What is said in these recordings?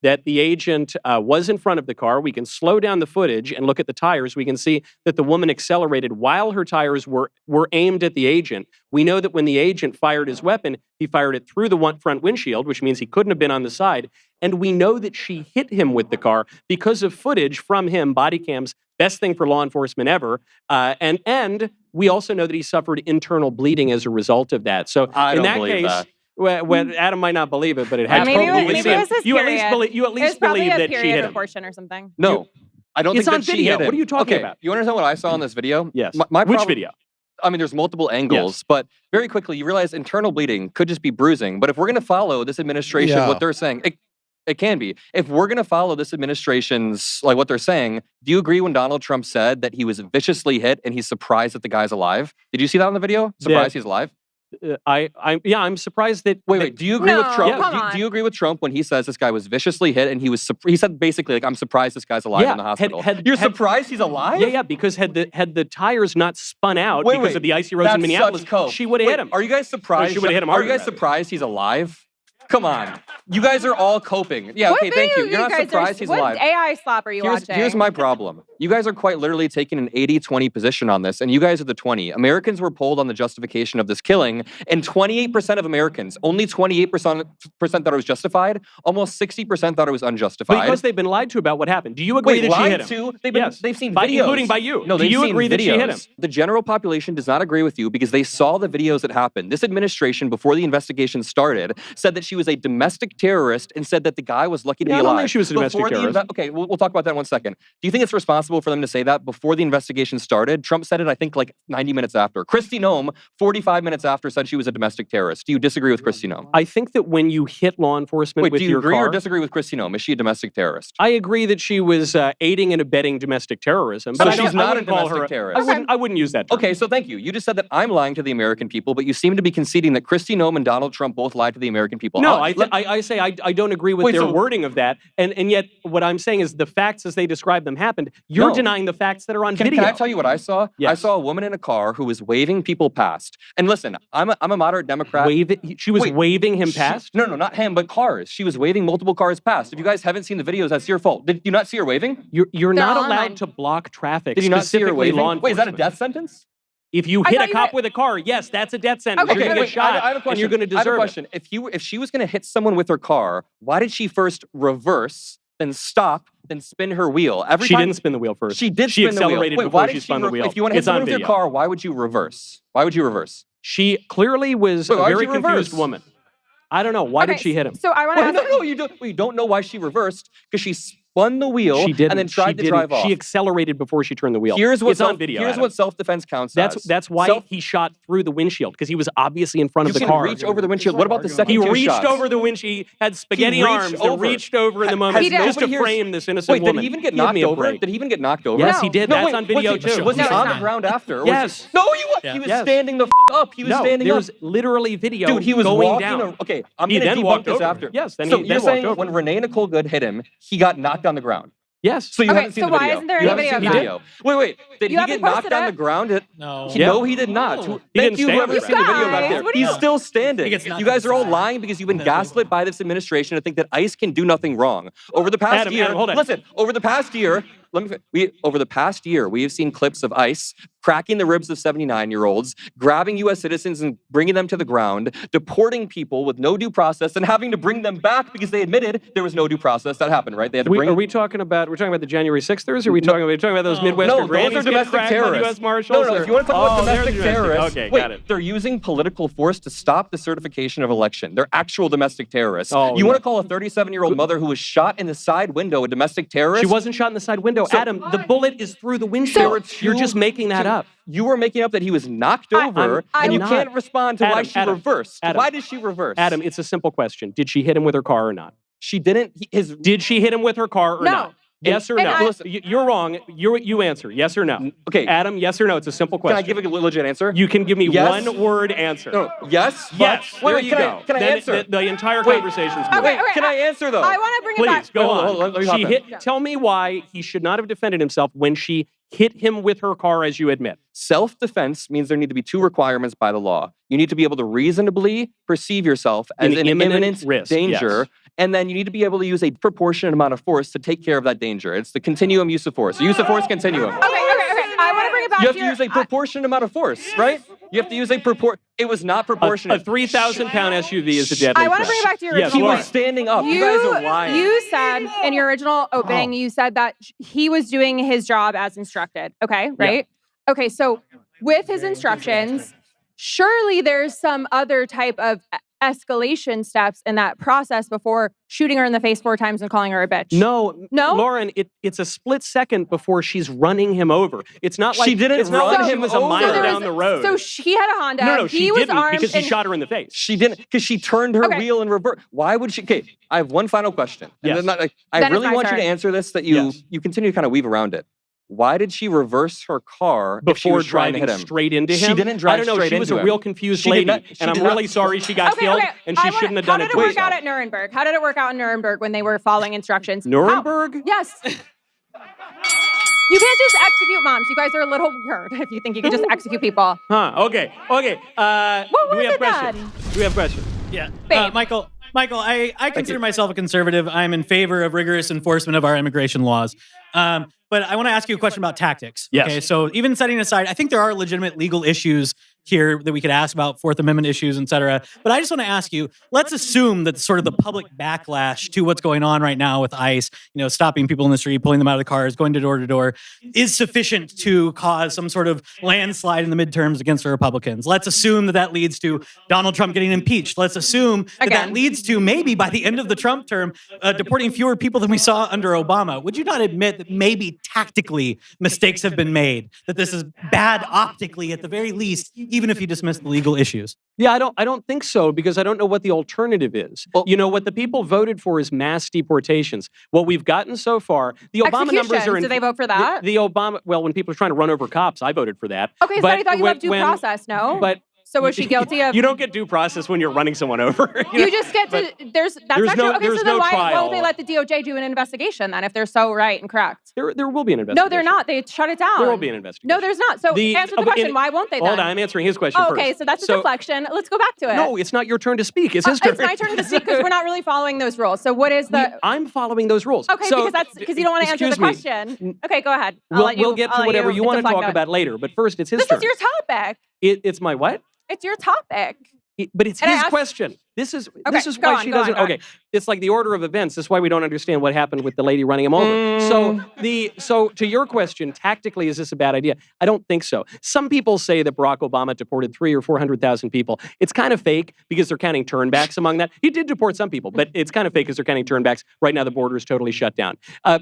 that the agent was in front of the car. We can slow down the footage and look at the tires. We can see that the woman accelerated while her tires were aimed at the agent. We know that when the agent fired his weapon, he fired it through the front windshield, which means he couldn't have been on the side. And we know that she hit him with the car because of footage from him, body cams, best thing for law enforcement ever. And we also know that he suffered internal bleeding as a result of that. So in that case, well, Adam might not believe it, but it happened. Maybe it was his you at least believe that she hit him. Portion or something. No, I don't think it's on that she video. hit him. What are you talking about? You understand what I saw in this video? Yes. Which video? I mean, there's multiple angles, but very quickly you realize internal bleeding could just be bruising. But if we're going to follow this administration, what they're saying, it can be. If we're going to follow this administration's, like what they're saying, do you agree when Donald Trump said that he was viciously hit and he's surprised that the guy's alive? Did you see that on the video? Surprised he's alive? I'm surprised that. Wait. Do you agree with Trump? Come do you agree with Trump when he says this guy was viciously hit and he said basically like I'm surprised this guy's alive in the hospital? You're surprised he's alive? Yeah, because had the tires not spun out because of the icy roads in Minneapolis, she would have hit him. Are you guys surprised? She would have hit him. Are you guys surprised he's alive? Come on. You guys are all coping. Yeah, okay, thank you. You're not surprised he's alive. What AI slap are you watching? Here's my problem. You guys are quite literally taking an 80-20 position on this, and you guys are the 20. Americans were polled on the justification of this killing, and 28% of Americans, only 28% thought it was justified, almost 60% thought it was unjustified. Because they've been lied to about what happened. Do you agree that she hit him? They've seen videos. Including by you. No, do you agree that she hit him? The general population does not agree with you because they saw the videos that happened. This administration, before the investigation started, said that she was a domestic terrorist and said that the guy was lucky to be alive. I don't think she was a domestic terrorist. Okay, we'll talk about that in 1 second. Do you think it's responsible for them to say that before the investigation started? Trump said it, I think, like 90 minutes after. Kristi Noem, 45 minutes after, said she was a domestic terrorist. Do you disagree with Kristi Noem? I think that when you hit law enforcement with your car... do you agree or disagree with Kristi Noem? Is she a domestic terrorist? I agree that she was aiding and abetting domestic terrorism. But she's not a domestic terrorist. I wouldn't use that term. Okay, so thank you. You just said that I'm lying to the American people, but you seem to be conceding that Kristi Noem and Donald Trump both lied to the American people. No, I say I don't agree with their wording of that. And yet what I'm saying is the facts as they describe them happened. You're denying the facts that are on video. Can I tell you what I saw? Yes. I saw a woman in a car who was waving people past. And listen, I'm a moderate Democrat. She was waving him past? No, not him, but cars. She was waving multiple cars past. If you guys haven't seen the videos, that's your fault. Did you not see her waving? You're not allowed to block traffic. Did you not see her waving? Law enforcement. Wait, is that a death sentence? If you hit a cop with a car, yes, that's a death sentence. Okay, you're going to get shot, I have a question. and you're going to deserve I have a question. If she was going to hit someone with her car, why did she first reverse, then stop, then spin her wheel? She didn't spin the wheel first. She did spin the wheel. She accelerated before she spun the wheel. If you want to hit someone with your car, why would you reverse? Why would you reverse? She clearly was a very confused woman. I don't know. Why did she hit him? So I want to ask... No, you don't know why she reversed, because she spun the wheel and then tried to drive off. She accelerated before she turned the wheel. It's on video. Here's what self-defense counts as. That's why he shot through the windshield, because he was obviously in front of the car. He reached over the windshield. What about the second two shots? He reached over the windshield. He had spaghetti arms and reached over in the moment just to frame this innocent woman. Did he even get knocked over? Did he even get knocked over? Yes, he did. That's on video too. Was he on the ground after? Yes. No, he was standing the up. He was standing up. There's literally video. Dude, he was going down. Okay, I'm going to debunk this after. Yes, then so he you're saying walked over. when Renee Nicole Good hit him, he got knocked on the ground? Yes. So you haven't seen the video. Why isn't there any video? Wait. Did he get knocked on the ground? No. No, he did not. Thank you, whoever's seen the video back there. What He's still standing. You guys are all lying because you've been gaslit by this administration to think that ICE can do nothing wrong. Over the past year, listen, over the past year, over the past year, we have seen clips of ICE cracking the ribs of 79-year-olds, grabbing U.S. citizens and bringing them to the ground, deporting people with no due process, and having to bring them back because they admitted there was no due process. That happened, right? They had to bring. Are we talking about? We're talking about the January 6thers? Or are we talking about those Midwestern grannies? No, those are domestic terrorists. U.S. Marshals. No. If you want to talk about domestic terrorists, okay, got it. They're using political force to stop the certification of election. They're actual domestic terrorists. Oh, you want to call a 37-year-old mother who was shot in the side window a domestic terrorist? She wasn't shot in the side window. Adam, the bullet is through the windshield. You're just making that up. You were making up that he was knocked over, and you can't respond to why she reversed. Why did she reverse? Adam, it's a simple question. Did she hit him with her car or not? She didn't. Did she hit him with her car or not? Yes or no? Listen, you're wrong. You answer. Yes or no? Okay. Adam, yes or no? It's a simple question. Can I give a legit answer? You can give me one-word answer. No. Yes? Yes. There you go. Can I answer? The entire conversation's moving. Wait, can I answer, though? I want to bring it back. Please, go on. Let me hop in. Tell me why he should not have defended himself when she hit him with her car, as you admit. Self-defense means there need to be two requirements by the law. You need to be able to reasonably perceive yourself as in imminent risk, danger, and then you need to be able to use a proportionate amount of force to take care of that danger. It's the continuum use of force. The use of force continuum. Okay. I want to bring it back You have to use a proportionate amount of force, right? You have to use a It was not proportionate. A 3,000-pound SUV is a deadly threat. I want to bring it back to your original. He was standing up. You guys are lying. You said in your original opening, you said that he was doing his job as instructed. Okay, right? Yeah. Okay, so with his instructions, surely there's some other type of escalation steps in that process before shooting her in the face 4 times and calling her a bitch. No, Lauren, it's a split second before she's running him over. It's not like she didn't run him as a mile down the road. So he had a Honda. No, she was didn't armed because he shot her in the face. She didn't because she turned her wheel in reverse. Why would she? Okay, I have one final question. Yes. And I really want you to answer this. That you continue to kind of weave around it. Why did she reverse her car before driving straight into him? She didn't drive straight into him. I don't know. She was a real confused lady, and I'm really sorry she got killed, and she shouldn't have done it to herself. How did it work out at Nuremberg? How did it work out in Nuremberg when they were following instructions? Nuremberg? Yes. You can't just execute moms. You guys are a little weird if you think you can just execute people. Huh, okay. What was do we have it questions? then? Do we have questions? Yeah. Michael, I consider myself a conservative. I'm in favor of rigorous enforcement of our immigration laws. But I want to ask you a question about tactics. Yes. Okay, so even setting aside, I think there are legitimate legal issues here that we could ask about, Fourth Amendment issues, et cetera. But I just want to ask you, let's assume that sort of the public backlash to what's going on right now with ICE, stopping people in the street, pulling them out of the cars, going to door, is sufficient to cause some sort of landslide in the midterms against the Republicans. Let's assume that leads to Donald Trump getting impeached. Let's assume that leads to maybe by the end of the Trump term, deporting fewer people than we saw under Obama. Would you not admit that maybe tactically mistakes have been made, that this is bad optically at the very least, even if you dismiss the legal issues? Yeah, I don't think so, because I don't know what the alternative is. Well, what the people voted for is mass deportations. What we've gotten so far, the Obama numbers are... Do they vote for that? The Obama... Well, when people are trying to run over cops, I voted for that. Okay, so I thought you loved due process, no? But... So was she guilty of... You don't get due process when you're running someone over. You just get to... That's actually... There's no why trial. won't they let the DOJ do an investigation then if they're so right and correct? There will be an investigation. No, they're not. They shut it down. There will be an investigation. No, there's not. So answer the question. Why won't they then? Hold on, I'm answering his question first. Okay, so that's a deflection. Let's go back to it. No, it's not your turn to speak. It's his turn. It's my turn to speak because we're not really following those rules. So what is the... I'm following those rules. Okay, because you don't want to answer the question. Okay, go ahead. We'll get to whatever you want to talk about later, but first it's his turn. This is your topic. It's my what? It's your topic. But it's his question. This is why she doesn't. Okay, it's like the order of events. This is why we don't understand what happened with the lady running him over. So to your question, tactically, is this a bad idea? I don't think so. Some people say that Barack Obama deported 300,000 or 400,000 people. It's kind of fake because they're counting turnbacks among that. He did deport some people, but it's kind of fake because they're counting turnbacks. Right now, the border is totally shut down.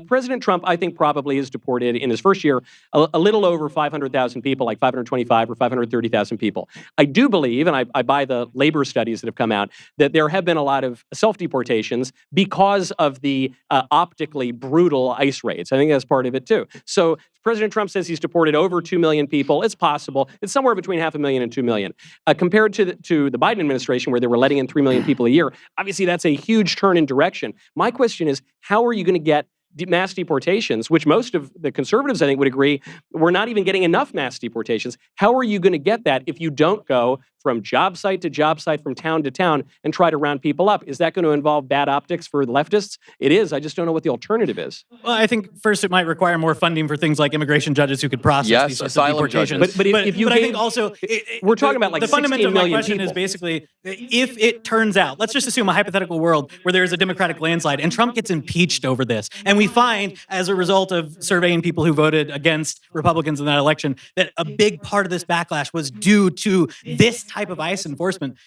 President Trump, I think, probably has deported in his first year a little over 500,000 people, like 525 or 530,000 people. I do believe, and I buy the labor studies that have come out, that there have been a lot of self-deportations because of the optically brutal ICE raids. I think that's part of it, too. So President Trump says he's deported over 2 million people. It's possible. It's somewhere between 500,000 and 2 million. Compared to the Biden administration, where they were letting in 3 million people a year, obviously that's a huge turn in direction. My question is, how are you going to get mass deportations, which most of the conservatives, I think, would agree, we're not even getting enough mass deportations. How are you going to get that if you don't go from job site to job site, from town to town, and try to round people up? Is that going to involve bad optics for the leftists? It is. I just don't know what the alternative is. Well, I think first it might require more funding for things like immigration judges who could process these sorts of deportations. But I think also, we're talking about like the fundamental of my question people. is basically, if it turns out, let's just assume a hypothetical world where there is a Democratic landslide and Trump gets impeached over this, and we find as a result of surveying people who voted against Republicans in that election that a big part of this backlash was due to this type of ICE enforcement.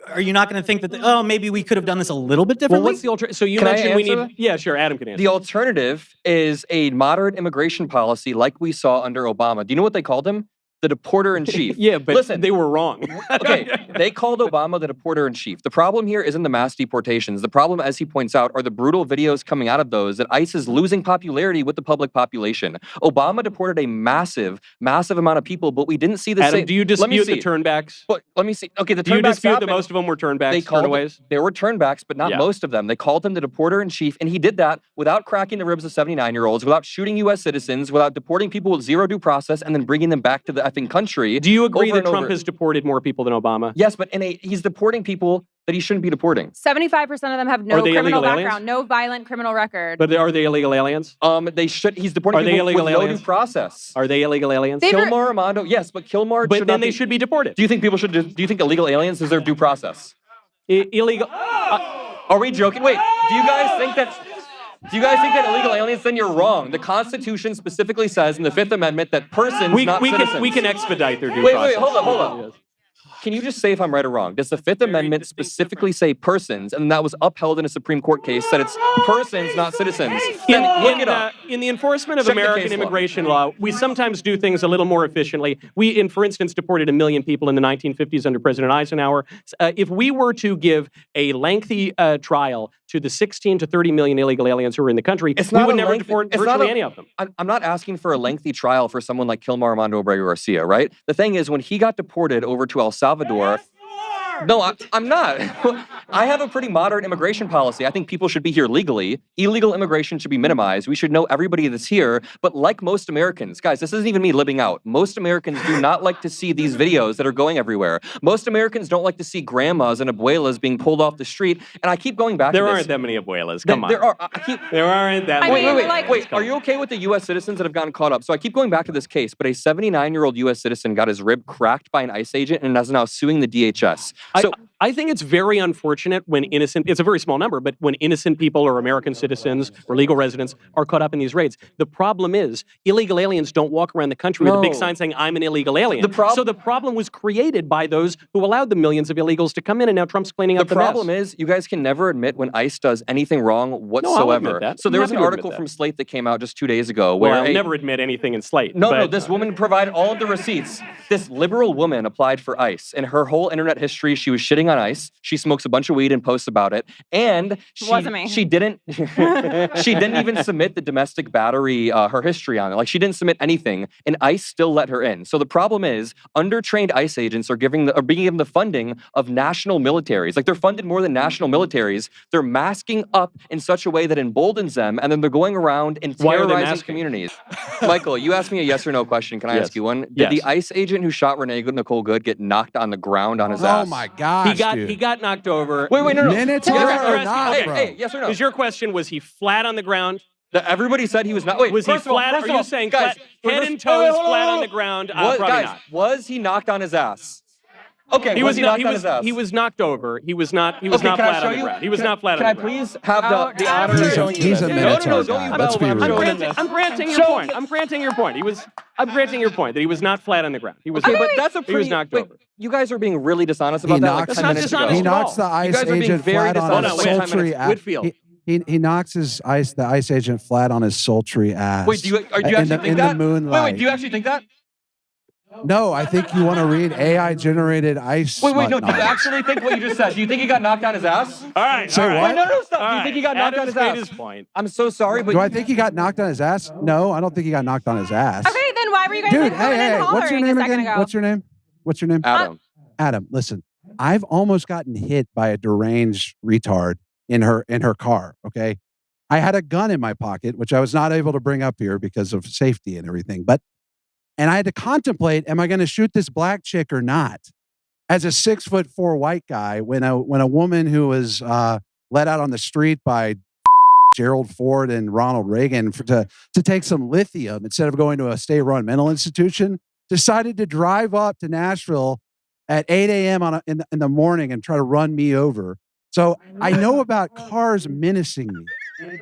Are you not going to think that, maybe we could have done this a little bit differently? Well, what's the alternative? So you mentioned we need... Yeah, sure, Adam can answer. The alternative is a moderate immigration policy like we saw under Obama. Do you know what they called him? the deporter-in-chief. Yeah, but listen, they were wrong. Okay, they called Obama the deporter-in-chief. The problem here isn't the mass deportations. The problem, as he points out, are the brutal videos coming out of those that ICE is losing popularity with the public population. Obama deported a massive amount of people, but we didn't see the Adam, same. do you dispute the turnbacks? But let me see. Okay, the Do you turnbacks dispute happened. that most of them were turnbacks, turnaways? There were turnbacks, but not most of them. They called him the deporter-in-chief, and he did that without cracking the ribs of 79-year-olds, without shooting U.S. citizens, without deporting people with zero due process, and then bringing them back to the effing country. Do you agree that Trump has deported more people than Obama? Yes, but he's deporting people that he shouldn't be deporting. 75% of them have no criminal background, no violent criminal record. But are they illegal aliens? They should. He's deporting people with no due process. Are they illegal aliens? Kilmar Armando, yes, but Kilmar. But then they should be deported. Do you think people should? Do you think illegal aliens deserve due process? Illegal. Are we joking? Wait. Do you guys think that illegal aliens? Then you're wrong. The Constitution specifically says in the Fifth Amendment that persons, not citizens. We can expedite their due process. Wait, hold up. Can you just say if I'm right or wrong? Does the Fifth Amendment specifically say persons, and that was upheld in a Supreme Court case, that it's persons, not citizens? Look it up. In the enforcement of American immigration law, we sometimes do things a little more efficiently. We, for instance, deported 1 million people in the 1950s under President Eisenhower. If we were to give a lengthy trial to the 16 to 30 million illegal aliens who are in the country, we would never deport virtually any of them. I'm not asking for a lengthy trial for someone like Kilmar Armando Abrego Garcia, right? The thing is, when he got deported over to El Salvador, no, I'm not. I have a pretty modern immigration policy. I think people should be here legally. Illegal immigration should be minimized. We should know everybody that's here. But like most Americans, guys, this isn't even me living out. Most Americans do not like to see these videos that are going everywhere. Most Americans don't like to see grandmas and abuelas being pulled off the street. And I keep going back to this. There aren't that many abuelas. Come on. There aren't that many. Wait. Are you okay with the U.S. citizens that have gotten caught up? So I keep going back to this case, but a 79-year-old U.S. citizen got his rib cracked by an ICE agent and is now suing the DHS. So I think it's very unfortunate when it's a very small number, but when innocent people or American citizens or legal residents are caught up in these raids. The problem is illegal aliens don't walk around the country with a big sign saying, I'm an illegal alien. So the problem was created by those who allowed the millions of illegals to come in, and now Trump's cleaning up the mess. The problem is, you guys can never admit when ICE does anything wrong whatsoever. No, I'll admit that. So there was an article from Slate that came out just 2 days ago where I'll never admit anything in Slate. No, this woman provided all of the receipts. This liberal woman applied for ICE, and her whole internet history, she was shitting on ICE. She smokes a bunch of weed and posts about it, and she didn't even submit the domestic battery, her history on it. Like, she didn't submit anything, and ICE still let her in. So the problem is, undertrained ICE agents are being given the funding of national militaries. Like, they're funded more than national militaries. They're masking up in such a way that emboldens them, and then they're going around and terrorizing communities. Michael, you asked me a yes or no question. Can I ask you one? Did the ICE agent who shot Renee Nicole Good get knocked on the ground on his ass? Oh my gosh, he got knocked over. Wait, no. Minotaur or not, bro? Hey, yes or no? Is your question, was he flat on the ground? Everybody said he was not. Wait, was he flat? Are you saying guys, head and toes flat on the ground? Probably not. Was he knocked on his ass? Okay, he was knocked on his ass? He was knocked over. He was not flat on the ground. He was not flat on the ground. Can I please have the honor of showing you He's a Minotaur don't guy. you Let's be bell real. I'm granting your point. I'm granting your point. I'm granting your point that he was not flat on the ground. He was. Okay, but that's a pretty. He was knocked over. You guys are being really dishonest about that. That's not dishonest. He knocks the ICE agent flat on his sultry ass. Whitfield. He knocks the ICE agent flat on his sultry ass. Wait, do you actually think that? In the moonlight. Wait, do you actually think that? No, I think you want to read AI-generated ICE. Wait, no. Do you actually think what you just said? Do you think he got knocked on his ass? All right. Say what? Wait, no, stop. Do you think he got knocked on his ass? His point. I'm so sorry, but do I think he got knocked on his ass? No, I don't think he got knocked on his ass. Okay, then why were you guys Dude, hey, what's your name again? What's your name? What's your name? Adam. Adam, listen. I've almost gotten hit by a deranged retard in her car. Okay, I had a gun in my pocket, which I was not able to bring up here because of safety and everything. And I had to contemplate: am I going to shoot this black chick or not? As a 6'4" white guy, when a woman who was let out on the street by Gerald Ford and Ronald Reagan to take some lithium instead of going to a state-run mental institution, decided to drive up to Nashville at 8 a.m. in the morning and try to run me over. So I know about cars menacing me.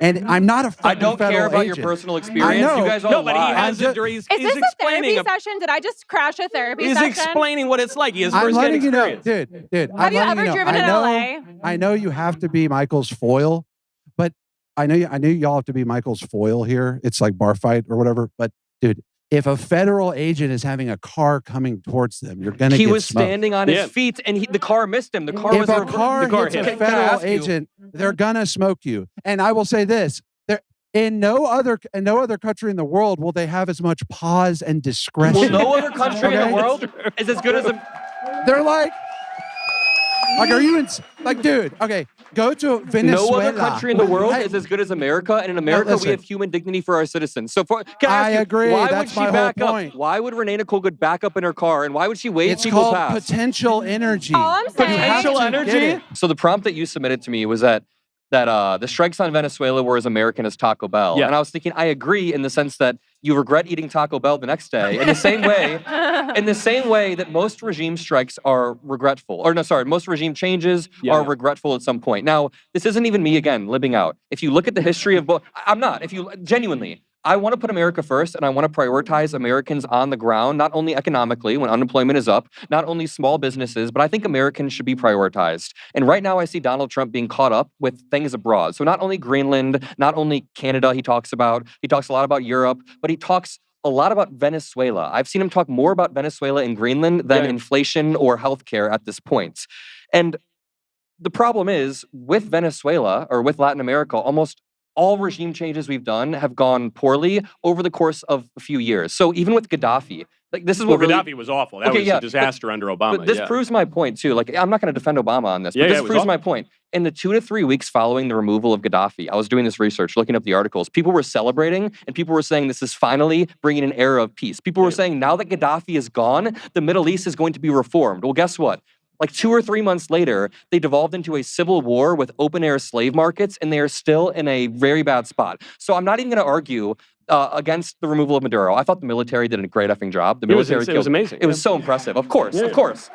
And I'm not a fucking I don't care about agent. your personal experience. I know. You guys all No, but he lie. has Is this a therapy session? Did I just crash a therapy session? He's explaining what it's like. He has I'm first-hand letting you know, experience. dude. Have you ever driven in LA? I know you have to be Michael's foil, but I know y'all have to be Michael's foil here. It's like bar fight or whatever. But dude, if a federal agent is having a car coming towards them, you're going to get He was smoked. standing on his feet, and the car missed him. The car If was a car hits a hit. federal agent, they're going to smoke you. And I will say this. In no other country in the world will they have as much pause and discretion. Well, no other country in the world is as good as They're like, are you dude? Okay, go to Venezuela. No other country in the world is as good as America, and in America we have human dignity for our citizens. So, I agree. Why That's would she my back whole up? point. Why would Renee Nicole Good back up in her car, and why would she wait It's people called pass? potential energy. All I'm saying, Potential energy. So the prompt that you submitted to me was that the strikes on Venezuela were as American as Taco Bell. Yeah. And I was thinking, I agree in the sense that you regret eating Taco Bell the next day. In the same way, that most regime strikes are regretful. Most regime changes are regretful at some point. Now, this isn't even me again libbing out. If you look at the history of both, I'm not. If you genuinely, I want to put America first, and I want to prioritize Americans on the ground, not only economically when unemployment is up, not only small businesses, but I think Americans should be prioritized. And right now I see Donald Trump being caught up with things abroad. So not only Greenland, not only Canada he talks a lot about Europe, but he talks a lot about Venezuela. I've seen him talk more about Venezuela and Greenland than inflation or healthcare at this point. And the problem is, with Venezuela, or with Latin America, almost all regime changes we've done have gone poorly over the course of a few years. So even with Gaddafi, this is what Gaddafi was awful. That was a disaster under Obama. But this proves my point too. I'm not going to defend Obama on this, but this proves my point. In the 2 to 3 weeks following the removal of Gaddafi, I was doing this research, looking up the articles. People were celebrating, and people were saying this is finally bringing an era of peace. People were saying now that Gaddafi is gone, the Middle East is going to be reformed. Well, guess what? 2 or 3 months later, they devolved into a civil war with open-air slave markets, and they are still in a very bad spot. So I'm not even going to argue against the removal of Maduro. I thought the military did a great effing job. The military it was amazing. It was so impressive. Of course.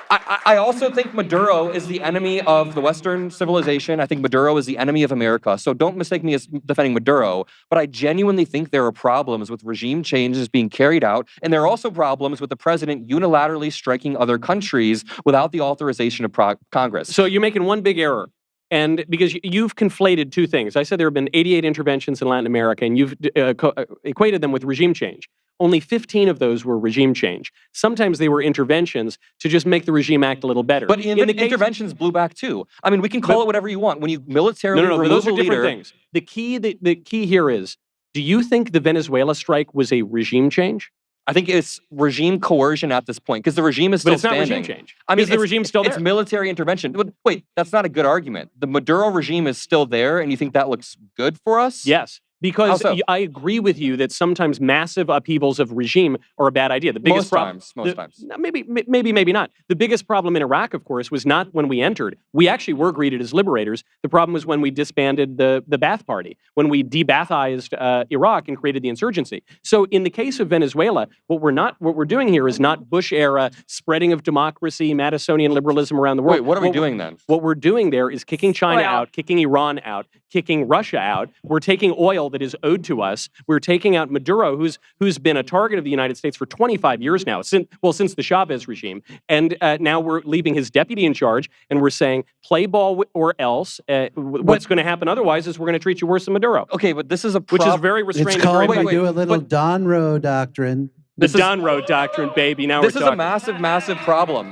I also think Maduro is the enemy of the Western civilization. I think Maduro is the enemy of America. So don't mistake me as defending Maduro, but I genuinely think there are problems with regime changes being carried out, and there are also problems with the president unilaterally striking other countries without the authorization of Congress. So you're making one big error. And because you've conflated two things. I said there have been 88 interventions in Latin America, and you've equated them with regime change. Only 15 of those were regime change. Sometimes they were interventions to just make the regime act a little better. But interventions blew back too. I mean, we can call it whatever you want. When you militarily remove those are a leader, different things. The key here is, do you think the Venezuela strike was a regime change? I think it's regime coercion at this point, because the regime is still standing. But it's not regime change. I mean, is the regime still there? It's military intervention. But wait, that's not a good argument. The Maduro regime is still there, and you think that looks good for us? Yes. Because I agree with you that sometimes massive upheavals of regime are a bad idea. The biggest most times. Maybe not. The biggest problem in Iraq, of course, was not when we entered. We actually were greeted as liberators. The problem was when we disbanded the Ba'ath Party, when we de-Ba'athized Iraq and created the insurgency. So in the case of Venezuela, what we're doing here is not Bush-era spreading of democracy, Madisonian liberalism around the world. Wait, what are we doing then? What we're doing there is kicking China out, kicking Iran out, kicking Russia out. We're taking oil that is owed to us. We're taking out Maduro, who's been a target of the United States for 25 years now, since the Chavez regime. And now we're leaving his deputy in charge, and we're saying, play ball or else. What's going to happen otherwise is we're going to treat you worse than Maduro. Okay, but this is which is very restrained. It's called, we do a little Donroe doctrine. The Donroe doctrine, baby. Now this is a massive, massive problem.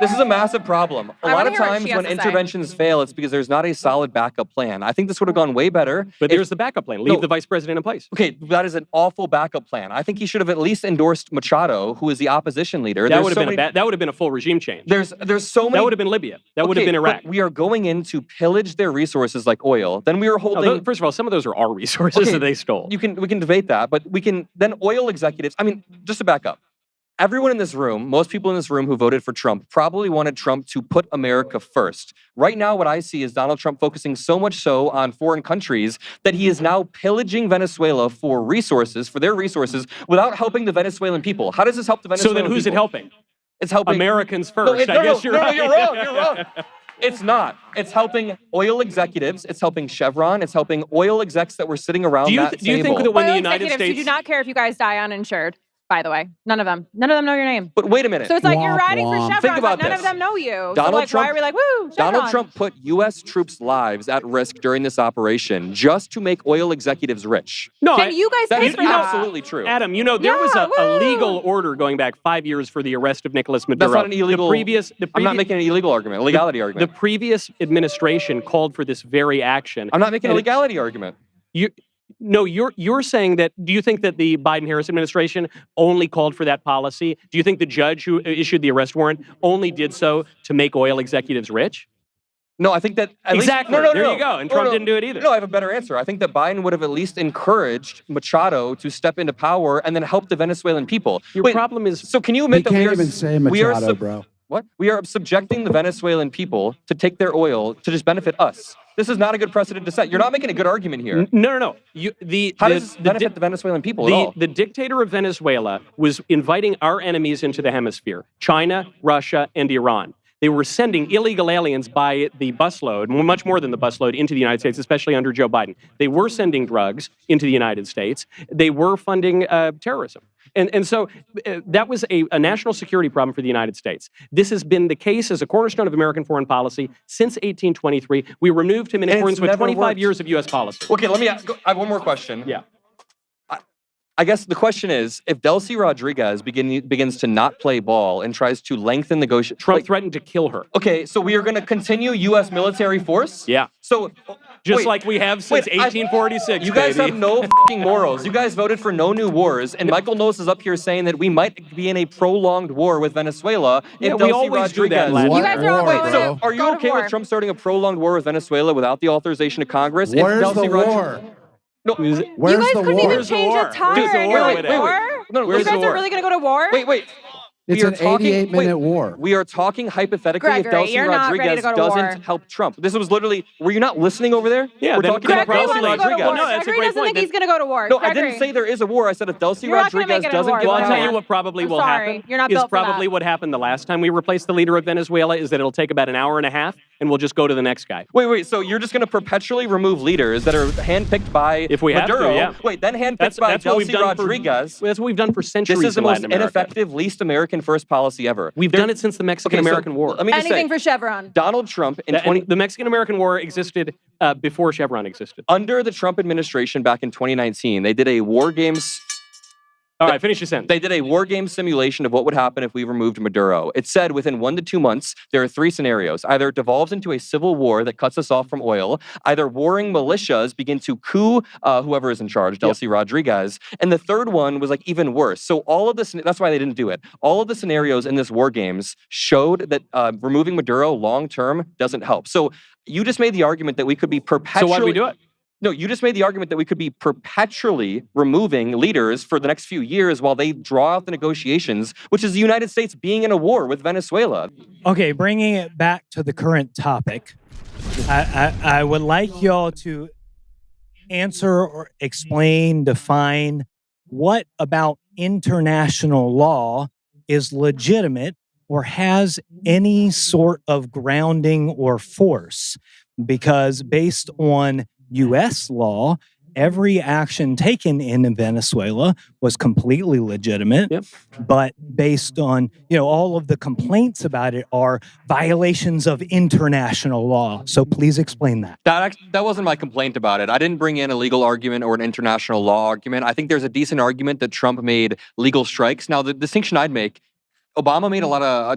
This is a massive problem. A lot of times when interventions fail, it's because there's not a solid backup plan. I think this would have gone way better. But there's the backup plan. Leave the vice president in place. Okay, that is an awful backup plan. I think he should have at least endorsed Machado, who is the opposition leader. That would have been a full regime change. There's so many. That would have been Libya. That would have been Iraq. We are going in to pillage their resources like oil. Then we are holding. First of all, some of those are our resources that they stole. We can debate that, but we can then oil executives. I mean, just to back up. Everyone in this room, most people in this room who voted for Trump, probably wanted Trump to put America first. Right now, what I see is Donald Trump focusing so much so on foreign countries that he is now pillaging Venezuela for their resources, without helping the Venezuelan people. How does this help the Venezuelan people? So then who's it helping? It's helping Americans first. I guess you're right. You're wrong. It's not. It's helping oil executives. It's helping Chevron. It's helping oil execs that were sitting around that table. Do you think that when the oil United executives States... who do not care if you guys die uninsured? by the way. None of them know your name. But wait a minute. So it's like you're riding for Womp. Chevron, Think about but none this. of them know you. Donald so like, Trump- why are we like, woo, Chevron? Donald Trump put U.S. troops' lives at risk during this operation just to make oil executives rich. No, Can you guys That pay is for that? absolutely true. Adam, you know, there was Yeah, a woo! legal order going back 5 years for the arrest of Nicolas Maduro. That's not an illegal. I'm not making an illegal argument, a legality the argument. previous administration called for this very action. I'm not making a And legality argument. You're saying that. Do you think that the Biden-Harris administration only called for that policy? Do you think the judge who issued the arrest warrant only did so to make oil executives rich? No, I think that Exactly. Least, no, There you go. And Trump didn't do it either. No, I have a better answer. I think that Biden would have at least encouraged Machado to step into power and then help the Venezuelan people. Your problem is. So can you He admit that can't we are even say we are Machado, bro. What? We are subjecting the Venezuelan people to take their oil to just benefit us. This is not a good precedent to set. You're not making a good argument here. No. How does this benefit the Venezuelan people at all? The dictator of Venezuela was inviting our enemies into the hemisphere: China, Russia, and Iran. They were sending illegal aliens by the busload, much more than the busload, into the United States, especially under Joe Biden. They were sending drugs into the United States. They were funding terrorism. And so that was a national security problem for the United States. This has been the case as a cornerstone of American foreign policy since 1823. We removed him in accordance with 25 years of U.S. policy. Okay, I have one more question. Yeah. I guess the question is, if Delcy Rodriguez begins to not play ball and tries to lengthen negotiations... Trump threatened to kill her. Okay, so we are going to continue U.S. military force? Yeah. So... Just like we have since 1846, You guys baby. have no f***ing morals. You guys voted for no new wars, and Michael Knowles is up here saying that we might be in a prolonged war with Venezuela if we Delcy always do that, Rodriguez... Ladder. You guys are all War, going bro. Are you okay with Trump starting a prolonged war with Venezuela without the authorization of Congress? Where's the war? No, Where's You guys the couldn't war? even change a tire Where's the and war you're over like, there? war? No, You where's guys the war? are really going to go to war? Wait. It's We are an 88-minute wait, war. We are talking hypothetically if Gregory, Delcy you're not ready to Rodriguez go to doesn't war. help Trump. This was literally, were you not listening over there? Yeah, We're then talking about Gregory Delcy wants to go to Rodriguez. war. No, that's a Gregory great doesn't point. think he's going to go to war. No, I Gregory. didn't say there is a war. I said if Delcy You're not gonna Rodriguez make it a doesn't war. get Well, I'll power. tell you what probably I'm will sorry. happen. You're not is built for probably that. what happened the last time we replaced the leader of Venezuela is that it'll take about an hour and a half, and we'll just go to the next guy. Wait, so you're just going to perpetually remove leaders that are handpicked by If we have to, Maduro? yeah. Wait, then handpicked That's by what we've Delcy done Rodriguez. That's what we've done for centuries. This is the in most Latin America. ineffective, least American first policy ever. We've done it since the Mexican-American War. Let me just Anything say, for Chevron. Donald Trump in The Mexican-American War existed before Chevron existed. under the Trump administration back in 2019, they did a war games. All right, finish your sentence. They did a war game simulation of what would happen if we removed Maduro. It said within 1 to 2 months, there are 3 scenarios. Either it devolves into a civil war that cuts us off from oil, either warring militias begin to coup whoever is in charge, Delcy Rodriguez, and the third one was like even worse. So all of this, that's why they didn't do it. All of the scenarios in this war games showed that removing Maduro long-term doesn't help. So you just made the argument that we could be perpetually... So why do we do it? No, you just made the argument that we could be perpetually removing leaders for the next few years while they draw out the negotiations, which is the United States being in a war with Venezuela. Okay, bringing it back to the current topic, I would like y'all to answer or explain, define what about international law is legitimate or has any sort of grounding or force. Because based on U.S. law, every action taken in Venezuela was completely legitimate. Yep. But based on, all of the complaints about it are violations of international law. So please explain that. That wasn't my complaint about it. I didn't bring in a legal argument or an international law argument. I think there's a decent argument that Trump made legal strikes. Now, the distinction I'd make, Obama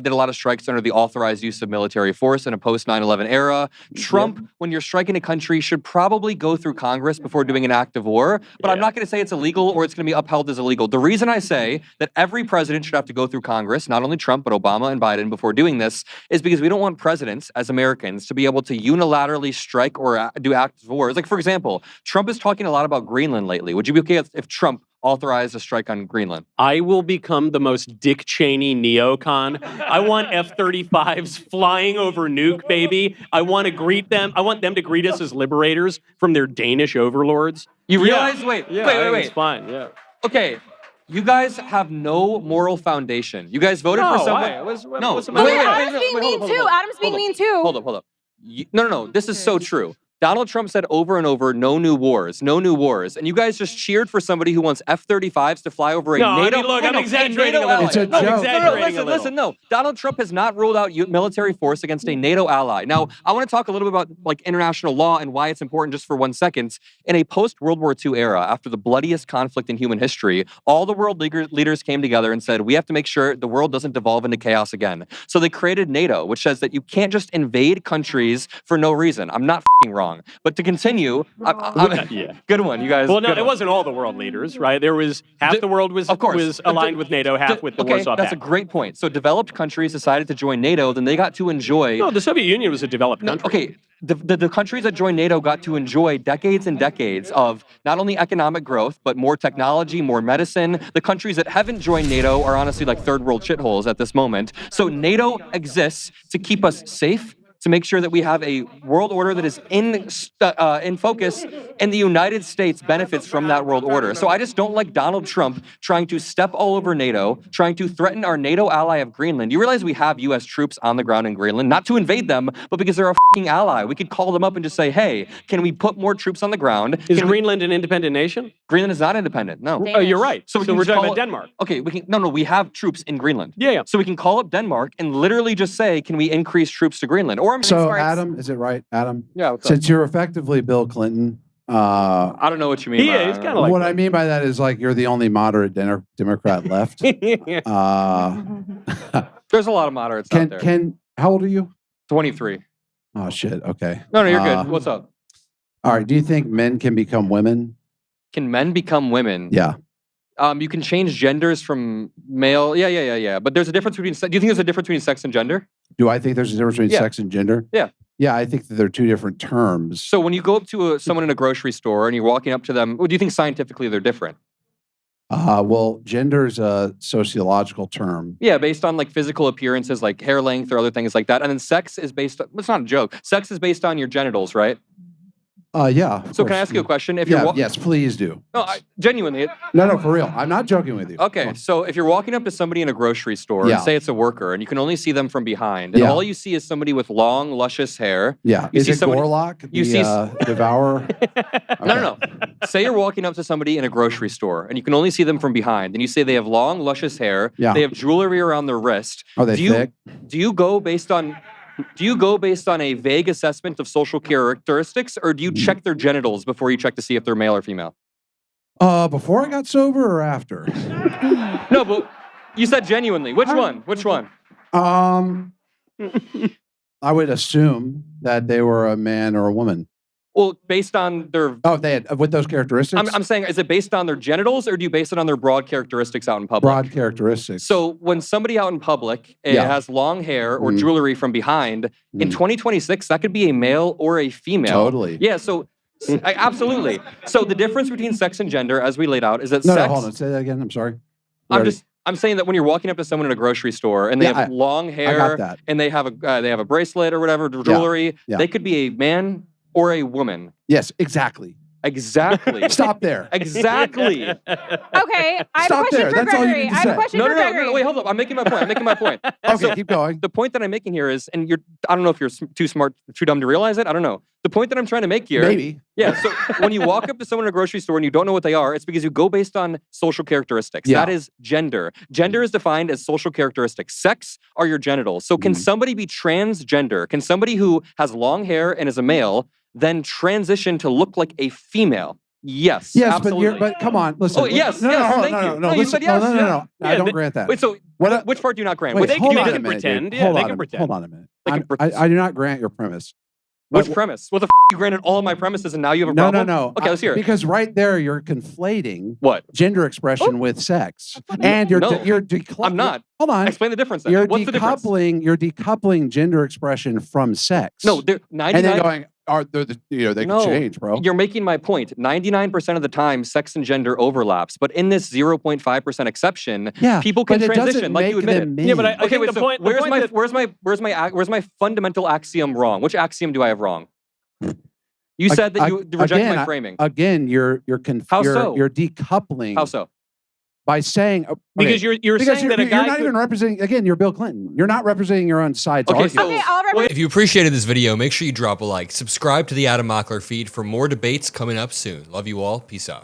did a lot of strikes under the authorized use of military force in a post 9/11 era. Trump, when you're striking a country, should probably go through Congress before doing an act of war. But I'm not going to say it's illegal or it's going to be upheld as illegal. The reason I say that every president should have to go through Congress, not only Trump, but Obama and Biden before doing this, is because we don't want presidents, as Americans, to be able to unilaterally strike or do acts of war. Like, for example, Trump is talking a lot about Greenland lately. Would you be okay if Trump authorized a strike on Greenland? I will become the most Dick Cheney neocon. I want F-35s flying over Nuke, baby. I want to greet them. I want them to greet us as liberators from their Danish overlords. You realize? Wait. It's fine. Yeah. Okay, you guys have no moral foundation. You guys voted for someone. No. Adam's being mean too. Adam's being mean too. Hold up. No. This is so true. Donald Trump said over and over, no new wars, no new wars. And you guys just cheered for somebody who wants F-35s to fly over a No, NATO... I mean, look, I'm exaggerating a little. It's a No, joke. exaggerating a little. Listen, no. Donald Trump has not ruled out military force against a NATO ally. Now, I want to talk a little bit about like international law and why it's important just for 1 second. In a post-World War II era, after the bloodiest conflict in human history, all the world leaders came together and said, we have to make sure the world doesn't devolve into chaos again. So they created NATO, which says that you can't just invade countries for no reason. I'm not wrong. But to continue, Yeah. Good one, you guys. Well, no, good it one. wasn't all the world leaders, right? There was half the world was, of course. was aligned with NATO, half with the Warsaw That's a Pact. great point. So developed countries decided to join NATO, then they got to enjoy... No, the Soviet Union was a developed country. Okay, the countries that joined NATO got to enjoy decades and decades of not only economic growth, but more technology, more medicine. The countries that haven't joined NATO are honestly like third world shitholes at this moment. So NATO exists to keep us safe, to make sure that we have a world order that is in focus, and the United States benefits from that world order. So I just don't like Donald Trump trying to step all over NATO, trying to threaten our NATO ally of Greenland. You realize we have U.S. troops on the ground in Greenland, not to invade them, but because they're a fucking ally. We could call them up and just say, hey, can we put more troops on the ground? Is Greenland an independent nation? Greenland is not independent, no. Oh, you're right. So, can we're just talking call about Denmark. Okay, we have troops in Greenland. Yeah. So we can call up Denmark and literally just say, can we increase troops to Greenland? Or So Adam, is it right, Adam? Yeah, what's up? Since you're effectively Bill Clinton, I don't know what you mean. Yeah, he's kind of like what I mean by that is like you're the only moderate Democrat left. There's a lot of moderates out there. How old are you? 23. Oh shit. Okay. No, you're good. What's up? All right. Do you think men can become women? Can men become women? Yeah. You can change genders from male. Yeah. But there's a difference between. Do you think there's a difference between sex and gender? Do I think there's a difference between sex and gender? Yeah. Yeah, I think that they're two different terms. So when you go up to someone in a grocery store and you're walking up to them, do you think scientifically they're different? Well, gender is a sociological term. Yeah, based on like physical appearances, like hair length or other things like that. And then sex is based on, it's not a joke. Sex is based on your genitals, right? Yeah. So can I ask you a question? If yes, please do. No, genuinely. No, for real. I'm not joking with you. Okay, so if you're walking up to somebody in a grocery store and say it's a worker and you can only see them from behind, and all you see is somebody with long, luscious hair. Yeah. You is see it somebody, Gorlock, you the see devourer? No. Say you're walking up to somebody in a grocery store and you can only see them from behind, and you say they have long, luscious hair. Yeah. They have jewelry around their wrist. Are they thick? Do you go based on a vague assessment of social characteristics, or do you check their genitals before you check to see if they're male or female? Before I got sober or after? No, but you said genuinely. Which one? Which one? I would assume that they were a man or a woman. Well, based on their... Oh, they had, with those characteristics? I'm saying, is it based on their genitals, or do you base it on their broad characteristics out in public? Broad characteristics. So when somebody out in public has long hair or jewelry from behind, in 2026, that could be a male or a female. Totally. Yeah, so... absolutely. So the difference between sex and gender, as we laid out, is that No, sex... hold on. Say that again. I'm sorry. I'm saying that when you're walking up to someone in a grocery store and they have long hair and they have a bracelet or whatever, jewelry, they could be a man or a woman. Yes, exactly. Exactly. Stop there. Exactly. Okay, I have Stop a question there. for That's all you Gregory. need to I have a say. question No, for Gregory. wait, hold up. I'm making my point. Okay, keep going. The point that I'm making here is, and I don't know if you're too smart, too dumb to realize it. I don't know. The point that I'm trying to make here. Maybe. Yeah, so when you walk up to someone in a grocery store and you don't know what they are, it's because you go based on social characteristics. Yeah. That is gender. Gender is defined as social characteristics. Sex are your genitals. So can somebody be transgender? Can somebody who has long hair and is a male then transition to look like a female? Yes, yes, absolutely. but come on, listen. Oh, yes, no, yes, no, thank no, you. no, No, you listen, said yes. No. I don't grant that. Wait, so which part do you not grant? Wait, They hold on can a minute, pretend. dude. Yeah, Hold they on can a- pretend. Hold on a minute. They can I do not grant your premise. Which premise? What the you granted all of my premises and now you have a No, problem? no. Okay, let's hear it. Because right there, you're conflating What? gender expression with sex, and you're No, you're I'm not. Hold on. Explain the difference then. You're What's the difference? You're decoupling gender expression from sex. No, they're and then 99. going, they No, can change, bro. You're making my point. 99% of the time, sex and gender overlaps. But in this 0.5% exception, people can but it transition, doesn't like you make admitted. them men. Yeah, but I Okay, think wait. the So point. where's my fundamental axiom wrong? Which axiom do I have wrong? You said that you reject my framing. Again, you're How so? you're decoupling. How so? by saying Because you're because saying that a you're guy not even representing. Again, you're Bill Clinton. You're not representing your own side's Okay, argument. Okay, I'll represent. If you appreciated this video, make sure you drop a like. Subscribe to the Adam Mockler feed for more debates coming up soon. Love you all. Peace out.